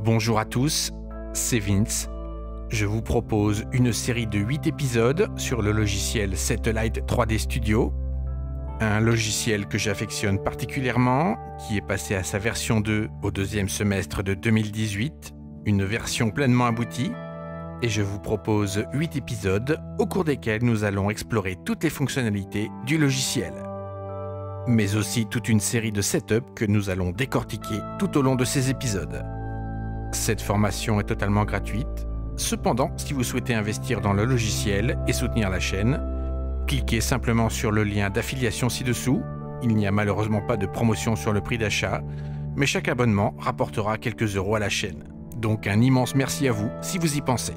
Bonjour à tous, c'est Vince. Je vous propose une série de 8 épisodes sur le logiciel Satellite 3D Studio, un logiciel que j'affectionne particulièrement, qui est passé à sa version 2 au deuxième semestre de 2018, une version pleinement aboutie, et je vous propose 8 épisodes au cours desquels nous allons explorer toutes les fonctionnalités du logiciel, mais aussi toute une série de setups que nous allons décortiquer tout au long de ces épisodes. Cette formation est totalement gratuite. Cependant, si vous souhaitez investir dans le logiciel et soutenir la chaîne, cliquez simplement sur le lien d'affiliation ci-dessous. Il n'y a malheureusement pas de promotion sur le prix d'achat, mais chaque abonnement rapportera quelques euros à la chaîne. Donc un immense merci à vous si vous y pensez.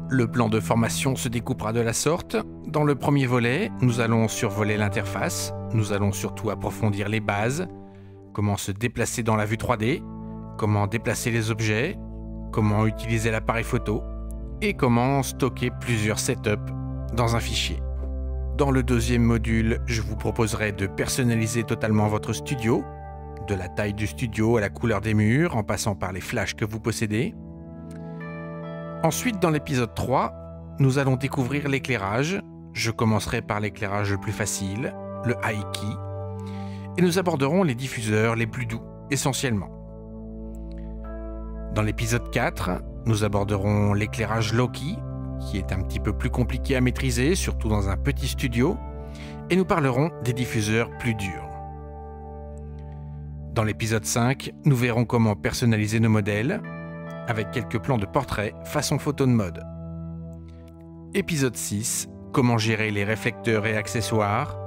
Le plan de formation se découpera de la sorte. Dans le premier volet, nous allons survoler l'interface. Nous allons surtout approfondir les bases, comment se déplacer dans la vue 3D, comment déplacer les objets, comment utiliser l'appareil photo et comment stocker plusieurs setups dans un fichier. Dans le deuxième module, je vous proposerai de personnaliser totalement votre studio, de la taille du studio à la couleur des murs, en passant par les flashs que vous possédez. Ensuite, dans l'épisode 3, nous allons découvrir l'éclairage. Je commencerai par l'éclairage le plus facile, le high key, et nous aborderons les diffuseurs les plus doux, essentiellement. Dans l'épisode 4, nous aborderons l'éclairage low-key, qui est un petit peu plus compliqué à maîtriser, surtout dans un petit studio, et nous parlerons des diffuseurs plus durs. Dans l'épisode 5, nous verrons comment personnaliser nos modèles, avec quelques plans de portrait façon photo de mode. Épisode 6, comment gérer les réflecteurs et accessoires.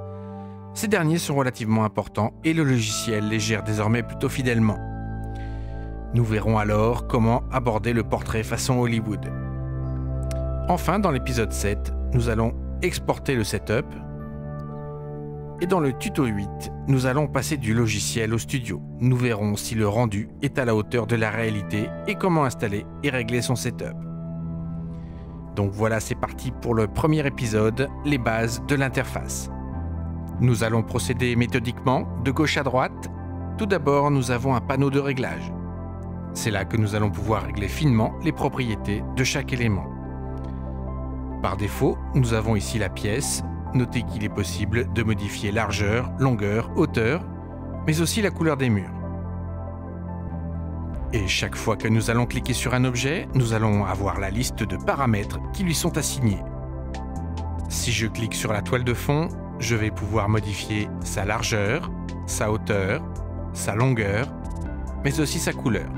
Ces derniers sont relativement importants et le logiciel les gère désormais plutôt fidèlement. Nous verrons alors comment aborder le portrait façon Hollywood. Enfin, dans l'épisode 7, nous allons exporter le setup. Et dans le tuto 8, nous allons passer du logiciel au studio. Nous verrons si le rendu est à la hauteur de la réalité et comment installer et régler son setup. Donc voilà, c'est parti pour le premier épisode, les bases de l'interface. Nous allons procéder méthodiquement, de gauche à droite. Tout d'abord, nous avons un panneau de réglage. C'est là que nous allons pouvoir régler finement les propriétés de chaque élément. Par défaut, nous avons ici la pièce. Notez qu'il est possible de modifier largeur, longueur, hauteur, mais aussi la couleur des murs. Et chaque fois que nous allons cliquer sur un objet, nous allons avoir la liste de paramètres qui lui sont assignés. Si je clique sur la toile de fond, je vais pouvoir modifier sa largeur, sa hauteur, sa longueur, mais aussi sa couleur.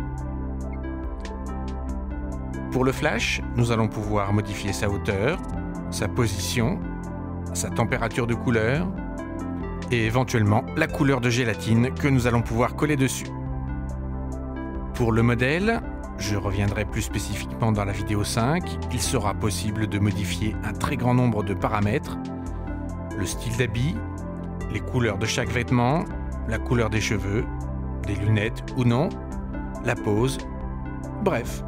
Pour le flash, nous allons pouvoir modifier sa hauteur, sa position, sa température de couleur et éventuellement la couleur de gélatine que nous allons pouvoir coller dessus. Pour le modèle, je reviendrai plus spécifiquement dans la vidéo 5, il sera possible de modifier un très grand nombre de paramètres, le style d'habit, les couleurs de chaque vêtement, la couleur des cheveux, des lunettes ou non, la pose, bref.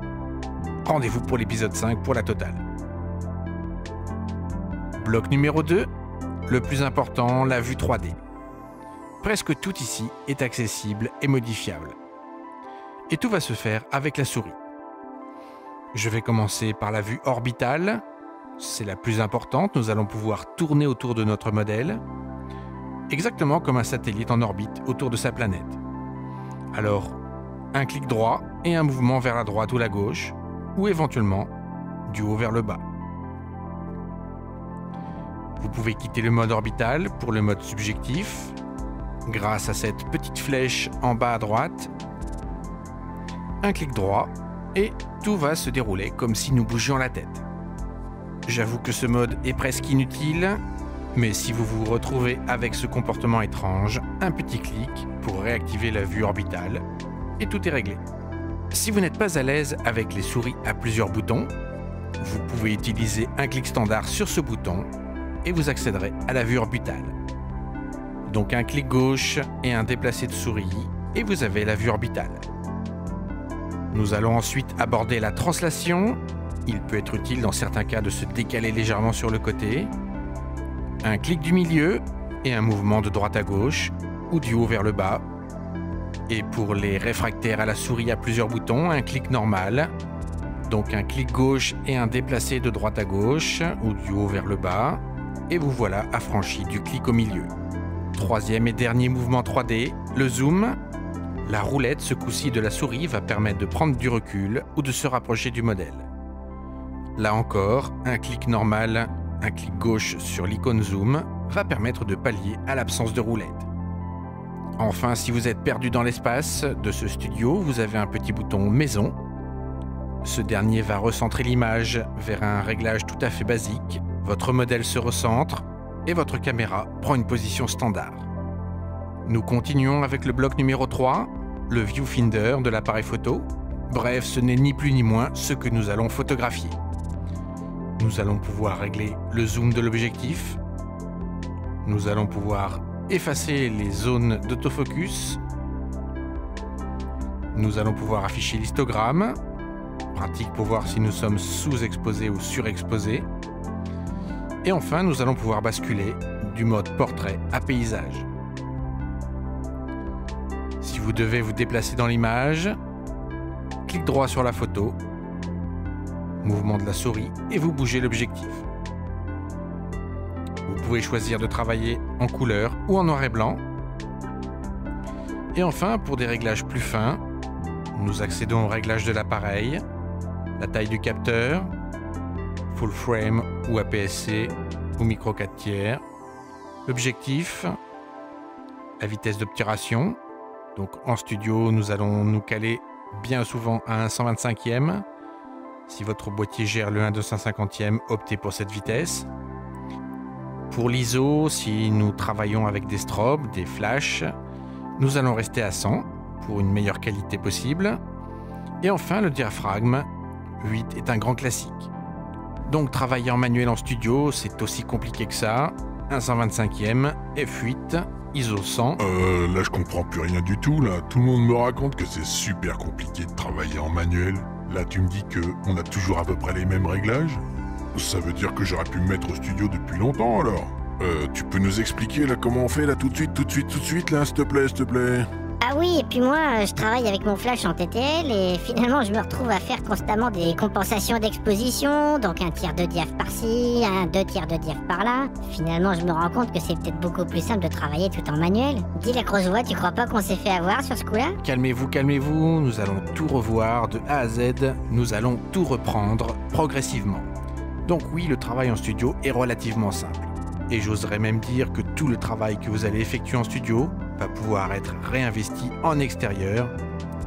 Rendez-vous pour l'épisode 5 pour la totale. Bloc numéro 2, le plus important, la vue 3D. Presque tout ici est accessible et modifiable. Et tout va se faire avec la souris. Je vais commencer par la vue orbitale. C'est la plus importante, nous allons pouvoir tourner autour de notre modèle, exactement comme un satellite en orbite autour de sa planète. Alors, un clic droit et un mouvement vers la droite ou la gauche, ou éventuellement du haut vers le bas. Vous pouvez quitter le mode orbital pour le mode subjectif, grâce à cette petite flèche en bas à droite. Un clic droit et tout va se dérouler comme si nous bougions la tête. J'avoue que ce mode est presque inutile, mais si vous vous retrouvez avec ce comportement étrange, un petit clic pour réactiver la vue orbitale et tout est réglé. Si vous n'êtes pas à l'aise avec les souris à plusieurs boutons, vous pouvez utiliser un clic standard sur ce bouton et vous accéderez à la vue orbitale. Donc un clic gauche et un déplacé de souris et vous avez la vue orbitale. Nous allons ensuite aborder la translation. Il peut être utile dans certains cas de se décaler légèrement sur le côté. Un clic du milieu et un mouvement de droite à gauche ou du haut vers le bas. Et pour les réfractaires à la souris à plusieurs boutons, un clic normal. Donc un clic gauche et un déplacé de droite à gauche ou du haut vers le bas. Et vous voilà affranchi du clic au milieu. Troisième et dernier mouvement 3D, le zoom. La roulette, ce coup-ci de la souris, va permettre de prendre du recul ou de se rapprocher du modèle. Là encore, un clic normal, un clic gauche sur l'icône zoom va permettre de pallier à l'absence de roulette. Enfin, si vous êtes perdu dans l'espace de ce studio, vous avez un petit bouton maison. Ce dernier va recentrer l'image vers un réglage tout à fait basique. Votre modèle se recentre et votre caméra prend une position standard. Nous continuons avec le bloc numéro 3, le viewfinder de l'appareil photo. Bref, ce n'est ni plus ni moins ce que nous allons photographier. Nous allons pouvoir régler le zoom de l'objectif. Nous allons pouvoir effacer les zones d'autofocus. Nous allons pouvoir afficher l'histogramme, pratique pour voir si nous sommes sous-exposés ou surexposés. Et enfin, nous allons pouvoir basculer du mode portrait à paysage. Si vous devez vous déplacer dans l'image, clic droit sur la photo, mouvement de la souris et vous bougez l'objectif. Vous pouvez choisir de travailler en couleur ou en noir et blanc. Et enfin, pour des réglages plus fins, nous accédons au réglage de l'appareil, la taille du capteur, full frame ou APS-C ou micro 4/3, l'objectif, la vitesse d'obturation. Donc en studio, nous allons nous caler bien souvent à un 125e. Si votre boîtier gère le 1/250e, optez pour cette vitesse. Pour l'ISO, si nous travaillons avec des strobes, des flashs, nous allons rester à 100 pour une meilleure qualité possible. Et enfin, le diaphragme, 8 est un grand classique. Donc travailler en manuel en studio, c'est aussi compliqué que ça. Un 125e, f8, ISO 100. Là je comprends plus rien du tout là. Tout le monde me raconte que c'est super compliqué de travailler en manuel. Là tu me dis que on a toujours à peu près les mêmes réglages. Ça veut dire que j'aurais pu me mettre au studio depuis longtemps alors. Tu peux nous expliquer là comment on fait là tout de suite là s'il te plaît. Ah oui, et puis moi, je travaille avec mon flash en TTL et finalement je me retrouve à faire constamment des compensations d'exposition, donc un tiers de diaph par-ci, un 2 tiers de diaph par-là. Finalement, je me rends compte que c'est peut-être beaucoup plus simple de travailler tout en manuel. Dis la grosse voix, tu crois pas qu'on s'est fait avoir sur ce coup-là? Calmez-vous, nous allons tout revoir de A à Z, nous allons tout reprendre progressivement. Donc oui, le travail en studio est relativement simple. Et j'oserais même dire que tout le travail que vous allez effectuer en studio va pouvoir être réinvesti en extérieur,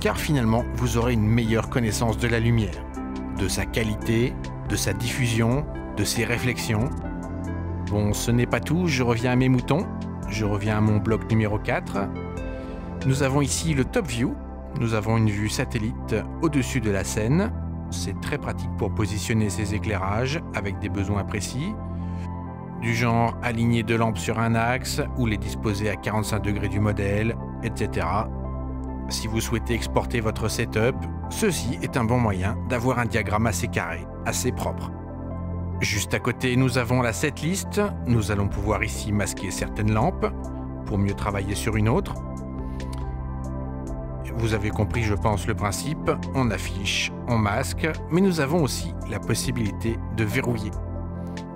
car finalement, vous aurez une meilleure connaissance de la lumière, de sa qualité, de sa diffusion, de ses réflexions. Bon, ce n'est pas tout, je reviens à mes moutons, je reviens à mon bloc numéro 4. Nous avons ici le top view, nous avons une vue satellite au-dessus de la scène. C'est très pratique pour positionner ces éclairages avec des besoins précis, du genre aligner deux lampes sur un axe ou les disposer à 45 degrés du modèle, etc. Si vous souhaitez exporter votre setup, ceci est un bon moyen d'avoir un diagramme assez carré, assez propre. Juste à côté, nous avons la setlist. Nous allons pouvoir ici masquer certaines lampes pour mieux travailler sur une autre. Vous avez compris, je pense, le principe. On affiche, on masque, mais nous avons aussi la possibilité de verrouiller.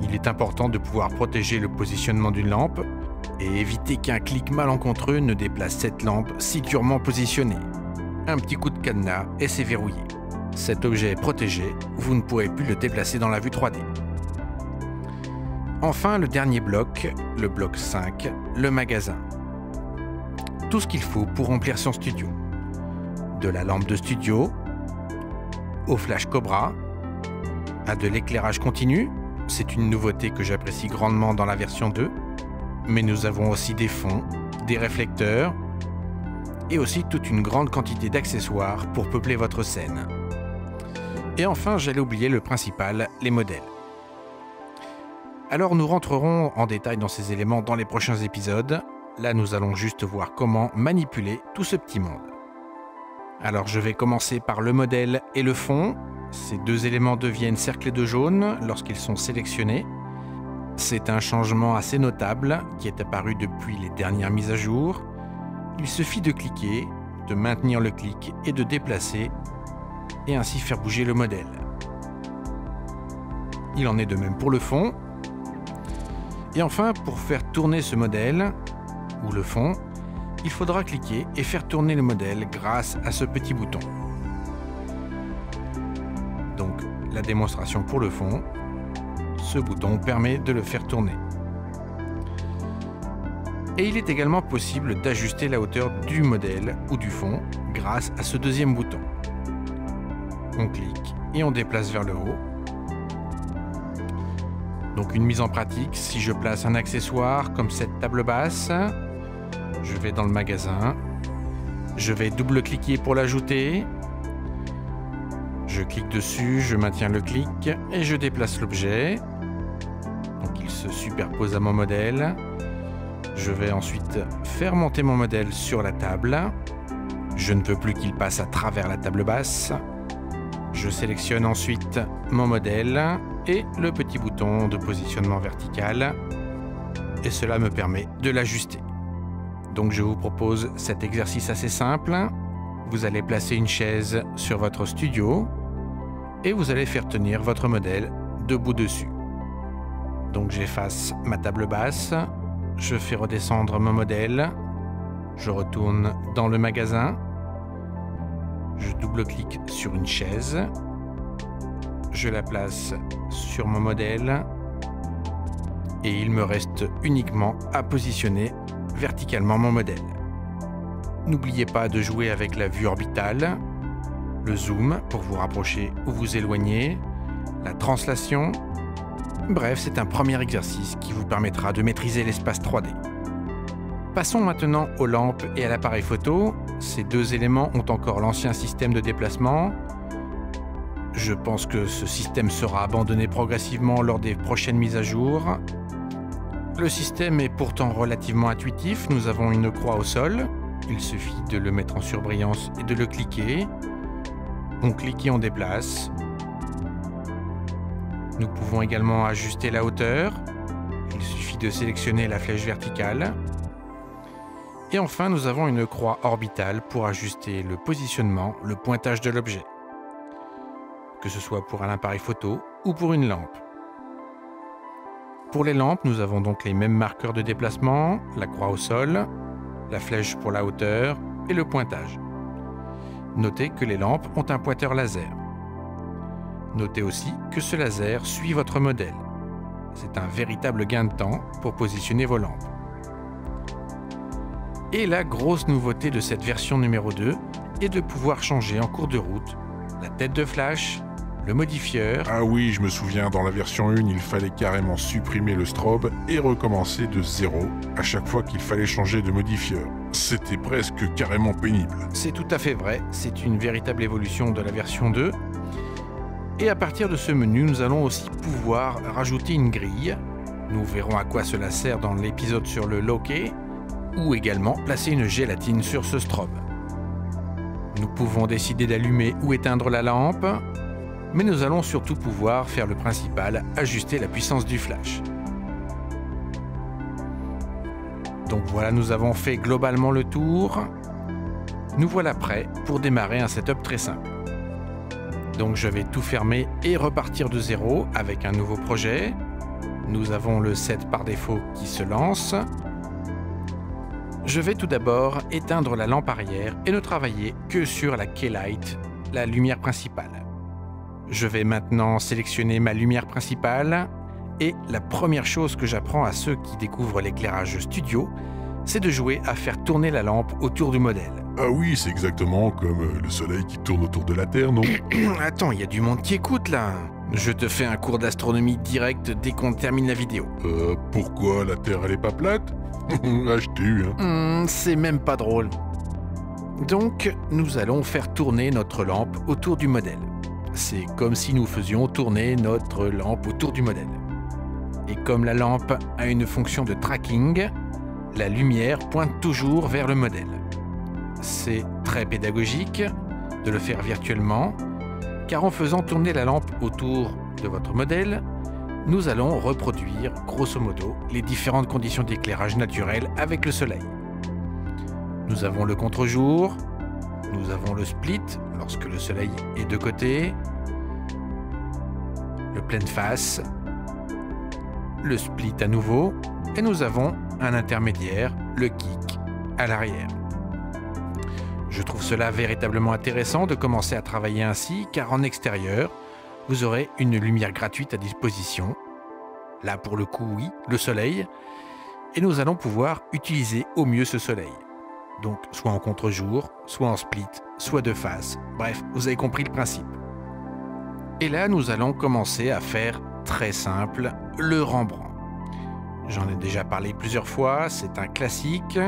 Il est important de pouvoir protéger le positionnement d'une lampe et éviter qu'un clic malencontreux ne déplace cette lampe si durement positionnée. Un petit coup de cadenas et c'est verrouillé. Cet objet est protégé, vous ne pourrez plus le déplacer dans la vue 3D. Enfin, le dernier bloc, le bloc 5, le magasin. Tout ce qu'il faut pour remplir son studio. De la lampe de studio, au flash Cobra, à de l'éclairage continu. C'est une nouveauté que j'apprécie grandement dans la version 2, mais nous avons aussi des fonds, des réflecteurs et aussi toute une grande quantité d'accessoires pour peupler votre scène. Et enfin, j'allais oublier le principal, les modèles. Alors nous rentrerons en détail dans ces éléments dans les prochains épisodes. Là, nous allons juste voir comment manipuler tout ce petit monde. Alors je vais commencer par le modèle et le fond. Ces deux éléments deviennent cerclés de jaune lorsqu'ils sont sélectionnés. C'est un changement assez notable qui est apparu depuis les dernières mises à jour. Il suffit de cliquer, de maintenir le clic et de déplacer et ainsi faire bouger le modèle. Il en est de même pour le fond. Et enfin, pour faire tourner ce modèle, ou le fond, il faudra cliquer et faire tourner le modèle grâce à ce petit bouton. Donc, la démonstration pour le fond, ce bouton permet de le faire tourner. Et il est également possible d'ajuster la hauteur du modèle ou du fond grâce à ce deuxième bouton. On clique et on déplace vers le haut. Donc une mise en pratique, si je place un accessoire comme cette table basse, je vais dans le magasin, je vais double-cliquer pour l'ajouter, je clique dessus, je maintiens le clic et je déplace l'objet. Donc il se superpose à mon modèle. Je vais ensuite faire monter mon modèle sur la table. Je ne veux plus qu'il passe à travers la table basse. Je sélectionne ensuite mon modèle et le petit bouton de positionnement vertical. Et cela me permet de l'ajuster. Donc je vous propose cet exercice assez simple. Vous allez placer une chaise sur votre studio et vous allez faire tenir votre modèle debout dessus. Donc j'efface ma table basse, je fais redescendre mon modèle, je retourne dans le magasin, je double-clique sur une chaise, je la place sur mon modèle et il me reste uniquement à positionner verticalement mon modèle. N'oubliez pas de jouer avec la vue orbitale, le zoom pour vous rapprocher ou vous éloigner, la translation. Bref, c'est un premier exercice qui vous permettra de maîtriser l'espace 3D. Passons maintenant aux lampes et à l'appareil photo. Ces deux éléments ont encore l'ancien système de déplacement. Je pense que ce système sera abandonné progressivement lors des prochaines mises à jour. Le système est pourtant relativement intuitif. Nous avons une croix au sol. Il suffit de le mettre en surbrillance et de le cliquer. On clique et on déplace. Nous pouvons également ajuster la hauteur. Il suffit de sélectionner la flèche verticale. Et enfin, nous avons une croix orbitale pour ajuster le positionnement, le pointage de l'objet. Que ce soit pour un appareil photo ou pour une lampe. Pour les lampes, nous avons donc les mêmes marqueurs de déplacement, la croix au sol, la flèche pour la hauteur et le pointage. Notez que les lampes ont un pointeur laser. Notez aussi que ce laser suit votre modèle. C'est un véritable gain de temps pour positionner vos lampes. Et la grosse nouveauté de cette version numéro 2 est de pouvoir changer en cours de route la tête de flash, le modifieur. Ah oui, je me souviens, dans la version 1, il fallait carrément supprimer le strobe et recommencer de zéro à chaque fois qu'il fallait changer de modifieur. C'était presque carrément pénible. C'est tout à fait vrai, c'est une véritable évolution de la version 2. Et à partir de ce menu, nous allons aussi pouvoir rajouter une grille. Nous verrons à quoi cela sert dans l'épisode sur le loquet, ou également placer une gélatine sur ce strobe. Nous pouvons décider d'allumer ou éteindre la lampe, mais nous allons surtout pouvoir faire le principal, ajuster la puissance du flash. Donc voilà, nous avons fait globalement le tour. Nous voilà prêts pour démarrer un setup très simple. Donc je vais tout fermer et repartir de zéro avec un nouveau projet. Nous avons le set par défaut qui se lance. Je vais tout d'abord éteindre la lampe arrière et ne travailler que sur la keylight, la lumière principale. Je vais maintenant sélectionner ma lumière principale et la première chose que j'apprends à ceux qui découvrent l'éclairage studio, c'est de jouer à faire tourner la lampe autour du modèle. Ah oui, c'est exactement comme le soleil qui tourne autour de la Terre, non? Attends, il y a du monde qui écoute là. Je te fais un cours d'astronomie direct dès qu'on termine la vidéo. Pourquoi la Terre elle est pas plate? Ah, je t'ai eu, hein. C'est même pas drôle. Donc, nous allons faire tourner notre lampe autour du modèle. C'est comme si nous faisions tourner notre lampe autour du modèle. Et comme la lampe a une fonction de tracking, la lumière pointe toujours vers le modèle. C'est très pédagogique de le faire virtuellement, car en faisant tourner la lampe autour de votre modèle, nous allons reproduire, grosso modo, les différentes conditions d'éclairage naturel avec le soleil. Nous avons le contre-jour, Nous avons le split, lorsque le soleil est de côté, le pleine face, le split à nouveau, et nous avons un intermédiaire, le kick, à l'arrière. Je trouve cela véritablement intéressant de commencer à travailler ainsi, car en extérieur, vous aurez une lumière gratuite à disposition. Là, pour le coup, oui, le soleil, et nous allons pouvoir utiliser au mieux ce soleil. Donc, soit en contre-jour, soit en split, soit de face. Bref, vous avez compris le principe. Et là, nous allons commencer à faire très simple, le Rembrandt. J'en ai déjà parlé plusieurs fois, c'est un classique.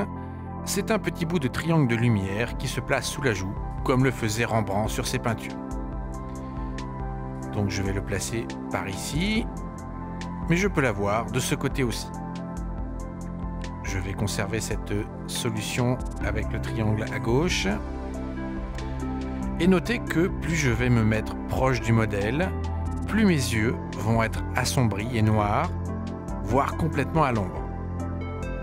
C'est un petit bout de triangle de lumière qui se place sous la joue, comme le faisait Rembrandt sur ses peintures. Donc je vais le placer par ici, mais je peux l'avoir de ce côté aussi. Je vais conserver cette solution avec le triangle à gauche. Et notez que plus je vais me mettre proche du modèle, plus mes yeux vont être assombris et noirs, voire complètement à l'ombre.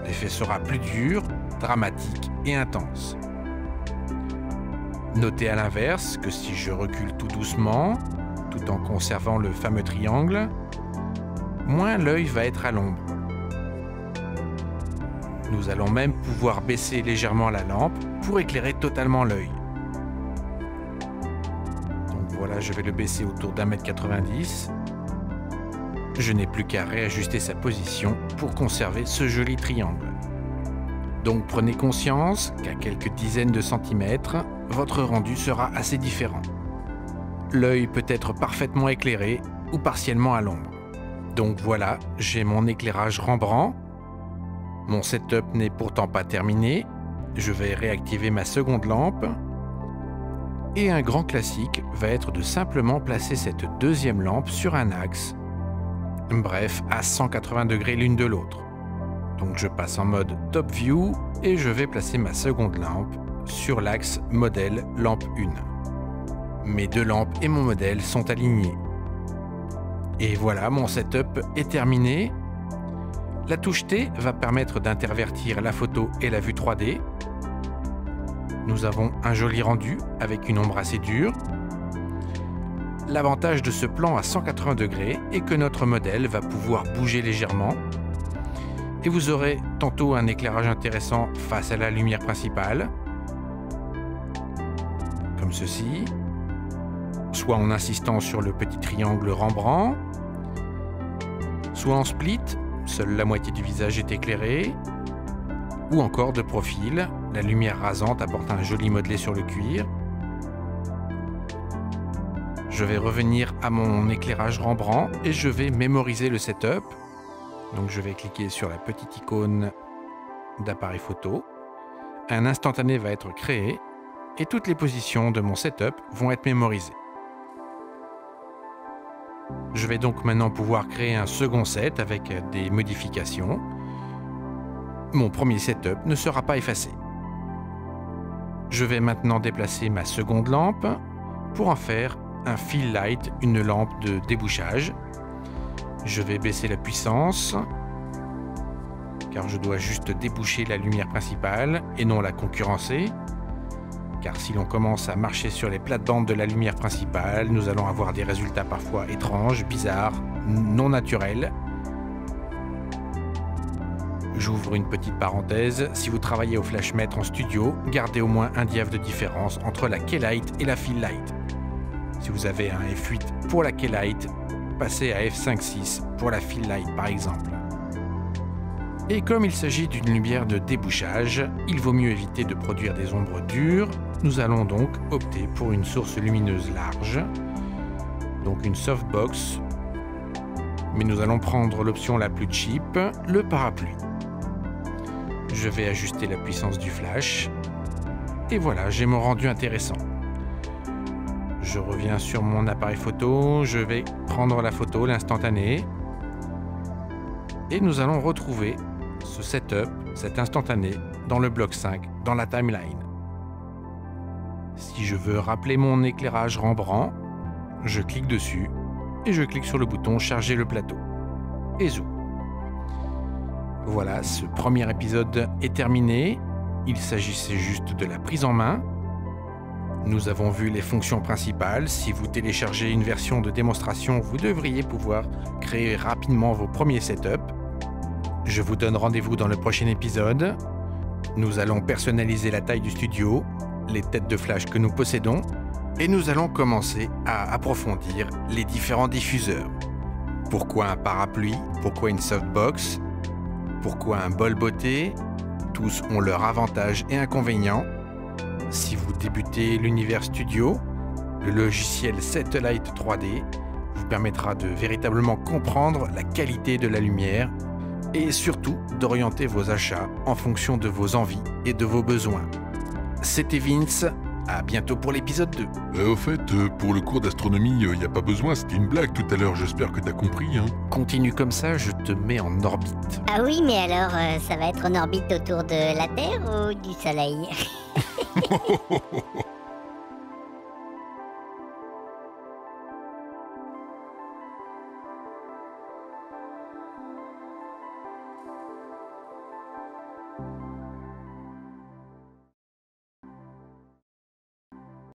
L'effet sera plus dur, dramatique et intense. Notez à l'inverse que si je recule tout doucement, tout en conservant le fameux triangle, moins l'œil va être à l'ombre. Nous allons même pouvoir baisser légèrement la lampe pour éclairer totalement l'œil. Donc voilà, je vais le baisser autour d'1,90 m. Je n'ai plus qu'à réajuster sa position pour conserver ce joli triangle. Donc prenez conscience qu'à quelques dizaines de centimètres, votre rendu sera assez différent. L'œil peut être parfaitement éclairé ou partiellement à l'ombre. Donc voilà, j'ai mon éclairage Rembrandt. Mon setup n'est pourtant pas terminé. Je vais réactiver ma seconde lampe. Et un grand classique va être de simplement placer cette deuxième lampe sur un axe. Bref, à 180 degrés l'une de l'autre. Donc je passe en mode Top View et je vais placer ma seconde lampe sur l'axe modèle lampe 1. Mes deux lampes et mon modèle sont alignés. Et voilà, mon setup est terminé. La touche T va permettre d'intervertir la photo et la vue 3D. Nous avons un joli rendu avec une ombre assez dure. L'avantage de ce plan à 180 degrés est que notre modèle va pouvoir bouger légèrement et vous aurez tantôt un éclairage intéressant face à la lumière principale, comme ceci, soit en insistant sur le petit triangle Rembrandt, soit en split, seule la moitié du visage est éclairée, ou encore de profil, la lumière rasante apporte un joli modelé sur le cuir. Je vais revenir à mon éclairage Rembrandt et je vais mémoriser le setup. Donc je vais cliquer sur la petite icône d'appareil photo. Un instantané va être créé et toutes les positions de mon setup vont être mémorisées. Je vais donc maintenant pouvoir créer un second set avec des modifications. Mon premier setup ne sera pas effacé. Je vais maintenant déplacer ma seconde lampe pour en faire un fill light, une lampe de débouchage. Je vais baisser la puissance car je dois juste déboucher la lumière principale et non la concurrencer. Car si l'on commence à marcher sur les plates-bandes de la lumière principale, nous allons avoir des résultats parfois étranges, bizarres, non naturels. J'ouvre une petite parenthèse, si vous travaillez au flashmètre en studio, gardez au moins un diaph de différence entre la keylight et la fill light. Si vous avez un f8 pour la keylight, passez à f5.6 pour la fill light par exemple. Et comme il s'agit d'une lumière de débouchage, il vaut mieux éviter de produire des ombres dures. Nous allons donc opter pour une source lumineuse large, donc une softbox, mais nous allons prendre l'option la plus cheap, le parapluie. Je vais ajuster la puissance du flash, et voilà, j'ai mon rendu intéressant. Je reviens sur mon appareil photo, je vais prendre la photo, l'instantané, et nous allons retrouver ce setup, cet instantané, dans le bloc 5, dans la timeline. Si je veux rappeler mon éclairage Rembrandt, je clique dessus et je clique sur le bouton Charger le plateau et zoom. Voilà, ce premier épisode est terminé. Il s'agissait juste de la prise en main. Nous avons vu les fonctions principales. Si vous téléchargez une version de démonstration, vous devriez pouvoir créer rapidement vos premiers setups. Je vous donne rendez-vous dans le prochain épisode. Nous allons personnaliser la taille du studio, les têtes de flash que nous possédons, et nous allons commencer à approfondir les différents diffuseurs. Pourquoi un parapluie? Pourquoi une softbox? Pourquoi un bol beauté? Tous ont leurs avantages et inconvénients. Si vous débutez l'univers studio, le logiciel Satellite 3D vous permettra de véritablement comprendre la qualité de la lumière et surtout d'orienter vos achats en fonction de vos envies et de vos besoins. C'était Vince, à bientôt pour l'épisode 2. Au fait, pour le cours d'astronomie, y a pas besoin, c'était une blague tout à l'heure, j'espère que t'as compris, hein. Continue comme ça, je te mets en orbite. Ah oui, mais alors, ça va être en orbite autour de la Terre ou du Soleil?